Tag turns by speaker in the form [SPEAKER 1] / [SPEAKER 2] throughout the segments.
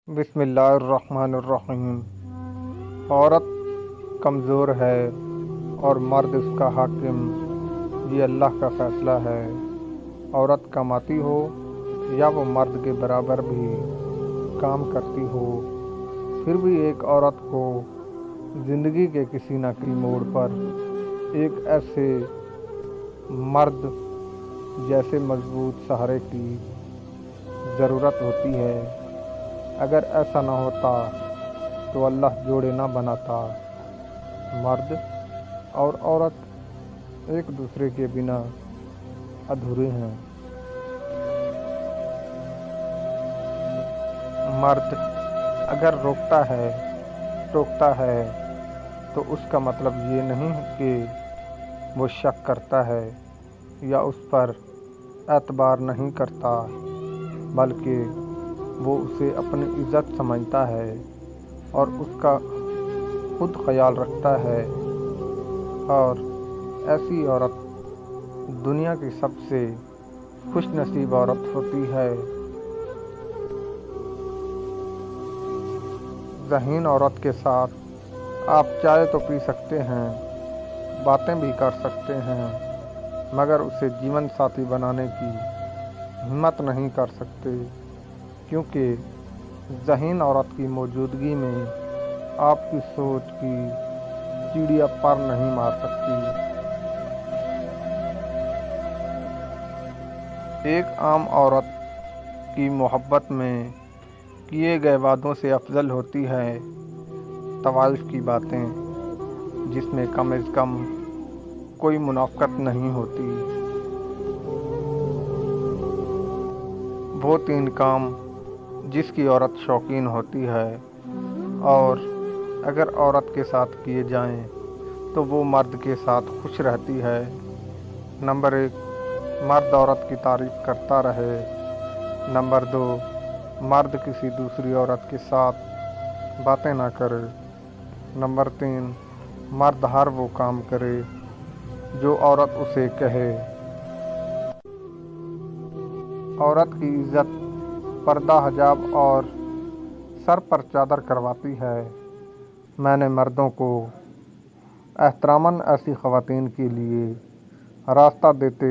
[SPEAKER 1] بسم اللہ الرحمن الرحیم۔ عورت کمزور ہے اور مرد اس کا حاکم، یہ اللہ کا فیصلہ ہے۔ عورت کماتی ہو یا وہ مرد کے برابر بھی کام کرتی ہو، پھر بھی ایک عورت کو زندگی کے کسی نہ کسی موڑ پر ایک ایسے مرد جیسے مضبوط سہارے کی ضرورت ہوتی ہے۔ اگر ایسا نہ ہوتا تو اللہ جوڑے نہ بناتا۔ مرد اور عورت ایک دوسرے کے بنا ادھورے ہیں۔ مرد اگر روکتا ہے ٹوکتا ہے تو اس کا مطلب یہ نہیں کہ وہ شک کرتا ہے یا اس پر اعتبار نہیں کرتا، بلکہ وہ اسے اپنی عزت سمجھتا ہے اور اس کا خود خیال رکھتا ہے، اور ایسی عورت دنیا کی سب سے خوش نصیب عورت ہوتی ہے۔ ذہین عورت کے ساتھ آپ چائے تو پی سکتے ہیں، باتیں بھی کر سکتے ہیں، مگر اسے جیون ساتھی بنانے کی ہمت نہیں کر سکتے، کیونکہ ذہین عورت کی موجودگی میں آپ کی سوچ کی چڑیا پر نہیں مار سکتی۔ ایک عام عورت کی محبت میں کیے گئے وعدوں سے افضل ہوتی ہے طوائف کی باتیں، جس میں کم از کم کوئی منافقت نہیں ہوتی۔ وہ 3 کام جس کی عورت شوقین ہوتی ہے اور اگر عورت کے ساتھ کیے جائیں تو وہ مرد کے ساتھ خوش رہتی ہے۔ نمبر 1، مرد عورت کی تعریف کرتا رہے۔ نمبر 2، مرد کسی دوسری عورت کے ساتھ باتیں نہ کرے۔ نمبر 3، مرد ہر وہ کام کرے جو عورت اسے کہے۔ عورت کی عزت پردہ حجاب اور سر پر چادر کرواتی ہے۔ میں نے مردوں کو احتراماً ایسی خواتین کے لیے راستہ دیتے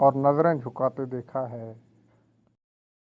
[SPEAKER 1] اور نظریں جھکاتے دیکھا ہے۔